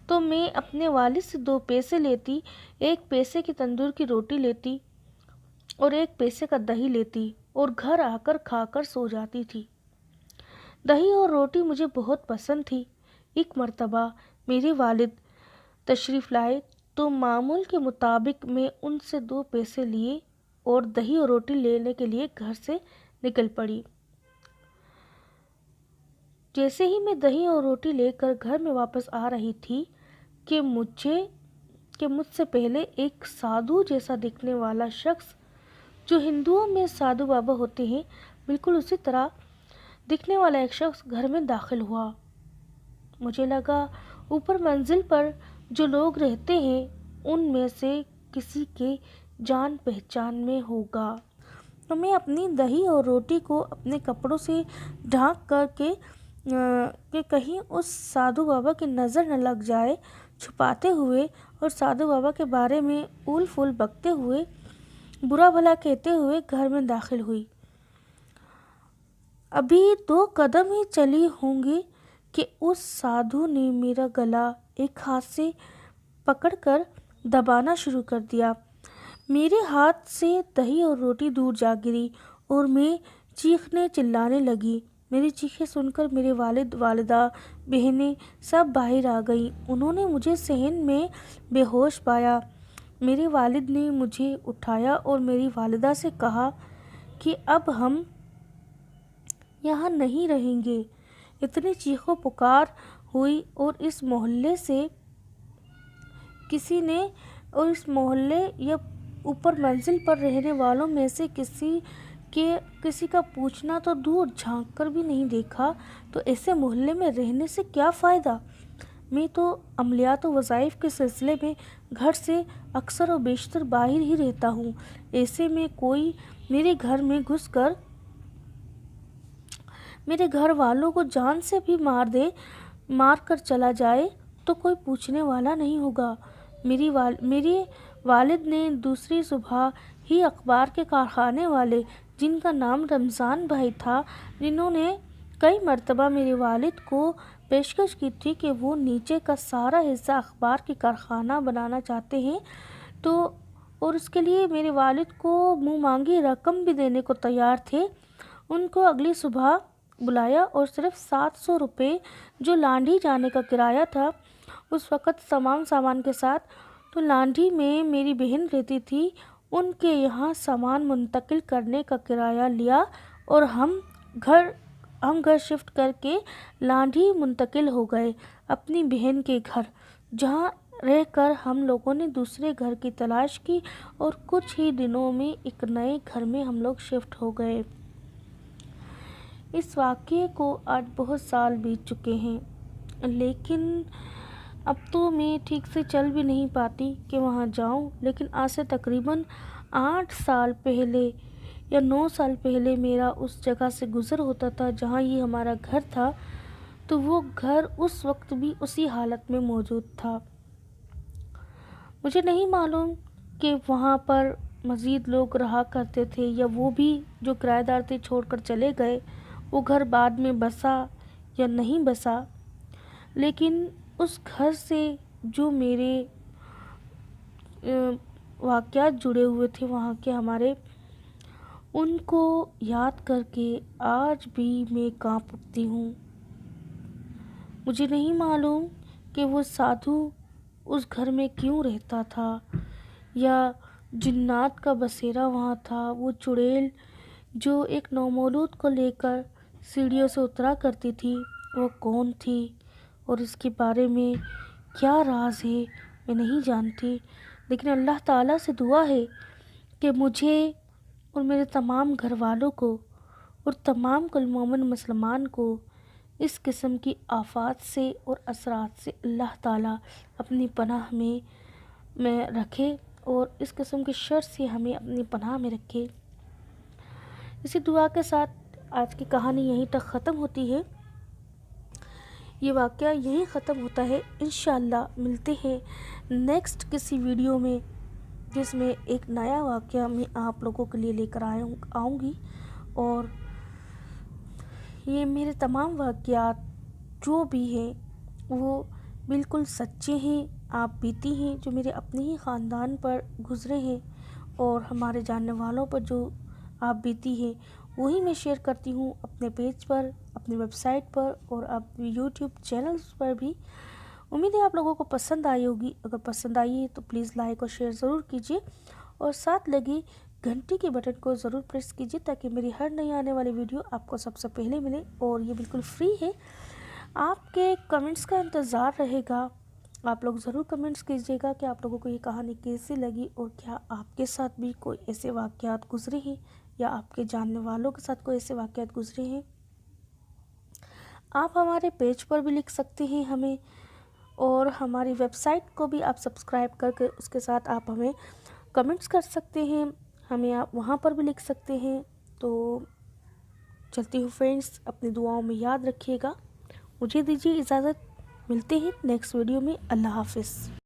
تو میں اپنے والد سے 2 پیسے لیتی، 1 پیسے کی تندور کی روٹی لیتی اور 1 پیسے کا دہی لیتی اور گھر آ کر کھا کر سو جاتی تھی۔ دہی اور روٹی مجھے بہت پسند تھی۔ ایک مرتبہ میرے والد تشریف لائے تو معمول کے مطابق میں ان سے 2 پیسے لیے اور دہی اور روٹی لینے کے لیے گھر سے نکل پڑی۔ جیسے ہی میں دہی اور روٹی لے کر گھر میں واپس آ رہی تھی کہ مجھ سے پہلے ایک سادھو جیسا دکھنے والا شخص، جو ہندوؤں میں سادھو بابا ہوتے ہیں، بالکل اسی طرح دکھنے والا ایک شخص گھر میں داخل ہوا۔ مجھے لگا اوپر منزل پر جو لوگ رہتے ہیں ان میں سے کسی کے جان پہچان میں ہوگا، تو میں اپنی دہی اور روٹی کو اپنے کپڑوں سے ڈھانک کر کہ کہیں اس سادھو بابا کی نظر نہ لگ جائے، چھپاتے ہوئے اور سادھو بابا کے بارے میں اول فول بکتے ہوئے، برا بھلا کہتے ہوئے گھر میں داخل ہوئی۔ ابھی 2 قدم ہی چلی ہوں گی کہ اس سادھو نے میرا گلا ایک ہاتھ سے پکڑ کر دبانا شروع کر دیا۔ میرے ہاتھ سے دہی اور روٹی دور جا گری اور میں چیخنے چلانے لگی۔ میری چیخیں سن کر میرے والد، والدہ، بہنیں سب باہر آ گئیں۔ انہوں نے مجھے صحن میں بے ہوش پایا۔ میرے والد نے مجھے اٹھایا اور میری والدہ سے کہا کہ اب ہم یہاں نہیں رہیں گے۔ اتنی چیخو پکار ہوئی اور اس محلے یا اوپر منزل پر رہنے والوں میں سے کسی کا پوچھنا تو دور، جھانک کر بھی نہیں دیکھا تو ایسے محلے میں رہنے سے کیا فائدہ؟ میں تو عملیات و وظائف کے سلسلے میں گھر سے اکثر و بیشتر باہر ہی رہتا ہوں۔ ایسے میں کوئی میرے گھر میں گھس کر میرے گھر والوں کو جان سے بھی مار کر چلا جائے تو کوئی پوچھنے والا نہیں ہوگا۔ میرے والد نے دوسری صبح ہی اخبار کے کارخانے والے، جن کا نام رمضان بھائی تھا، جنہوں نے کئی مرتبہ میرے والد کو پیشکش کی تھی کہ وہ نیچے کا سارا حصہ اخبار کے کارخانہ بنانا چاہتے ہیں اور اس کے لیے میرے والد کو منہ مانگی رقم بھی دینے کو تیار تھے، ان کو اگلی صبح بلایا اور صرف 700 روپے جو لانڈھی جانے کا کرایہ تھا، اس وقت تمام سامان کے ساتھ، تو لانڈھی میں میری بہن رہتی تھی، ان کے یہاں سامان منتقل کرنے کا کرایہ لیا اور ہم گھر شفٹ کر کے لانڈھی منتقل ہو گئے اپنی بہن کے گھر، جہاں رہ کر ہم لوگوں نے دوسرے گھر کی تلاش کی اور کچھ ہی دنوں میں ایک نئے گھر میں ہم لوگ شفٹ ہو گئے۔ اس واقعے کو آج بہت سال بیت چکے ہیں، لیکن اب تو میں ٹھیک سے چل بھی نہیں پاتی کہ وہاں جاؤں، لیکن آج سے تقریباً 8 سال پہلے یا 9 سال پہلے میرا اس جگہ سے گزر ہوتا تھا جہاں یہ ہمارا گھر تھا، تو وہ گھر اس وقت بھی اسی حالت میں موجود تھا۔ مجھے نہیں معلوم کہ وہاں پر مزید لوگ رہا کرتے تھے یا وہ بھی جو کرایہ دار تھے چھوڑ کر چلے گئے، وہ گھر بعد میں بسا یا نہیں بسا، لیکن اس گھر سے جو میرے واقعات جڑے ہوئے تھے وہاں کے ہمارے، ان کو یاد کر کے آج بھی میں کانپ اٹھتی ہوں۔ مجھے نہیں معلوم کہ وہ سادھو اس گھر میں کیوں رہتا تھا یا جنات کا بسیرا وہاں تھا۔ وہ چڑیل جو ایک نومولود کو لے کر سیڑھیوں سے اترا کرتی تھی، وہ کون تھی اور اس کے بارے میں کیا راز ہے میں نہیں جانتی، لیکن اللہ تعالیٰ سے دعا ہے کہ مجھے اور میرے تمام گھر والوں کو اور تمام کل مومن مسلمان کو اس قسم کی آفات سے اور اثرات سے اللہ تعالیٰ اپنی پناہ میں رکھے اور اس قسم کے شر سے ہمیں اپنی پناہ میں رکھے۔ اسی دعا کے ساتھ آج کی کہانی یہیں تک ختم ہوتی ہے، یہ واقعہ یہیں ختم ہوتا ہے۔ انشاءاللہ ملتے ہیں نیکسٹ کسی ویڈیو میں، جس میں ایک نیا واقعہ میں آپ لوگوں کے لیے لے کر آؤں گی، اور یہ میرے تمام واقعات جو بھی ہیں وہ بالکل سچے ہیں، آپ بیتی ہیں جو میرے اپنے ہی خاندان پر گزرے ہیں اور ہمارے جاننے والوں پر جو آپ بیتی ہیں وہی میں شیئر کرتی ہوں اپنے پیج پر، اپنی ویب سائٹ پر اور اپنی یوٹیوب چینلز پر بھی۔ امید ہے آپ لوگوں کو پسند آئی ہوگی، اگر پسند آئی ہے تو پلیز لائک اور شیئر ضرور کیجیے اور ساتھ لگی گھنٹی کے بٹن کو ضرور پریس کیجیے تاکہ میری ہر نئی آنے والی ویڈیو آپ کو سب سے پہلے ملے، اور یہ بالکل فری ہے۔ آپ کے کمنٹس کا انتظار رہے گا، آپ لوگ ضرور کمنٹس کیجیے گا کہ آپ لوگوں کو یہ کہانی کیسی لگی اور کیا آپ کے ساتھ بھی کوئی ایسے واقعات گزرے ہیں یا آپ کے جاننے والوں کے ساتھ کوئی ایسے واقعات گزرے ہیں۔ آپ ہمارے پیج پر بھی لکھ سکتے ہیں ہمیں، اور ہماری ویب سائٹ کو بھی آپ سبسکرائب کر کے اس کے ساتھ آپ ہمیں کمنٹس کر سکتے ہیں، ہمیں آپ وہاں پر بھی لکھ سکتے ہیں۔ تو چلتی ہوں فرینڈس، اپنی دعاؤں میں یاد رکھیے گا۔ مجھے دیجیے اجازت، ملتے ہیں نیکسٹ ویڈیو میں۔ اللہ حافظ۔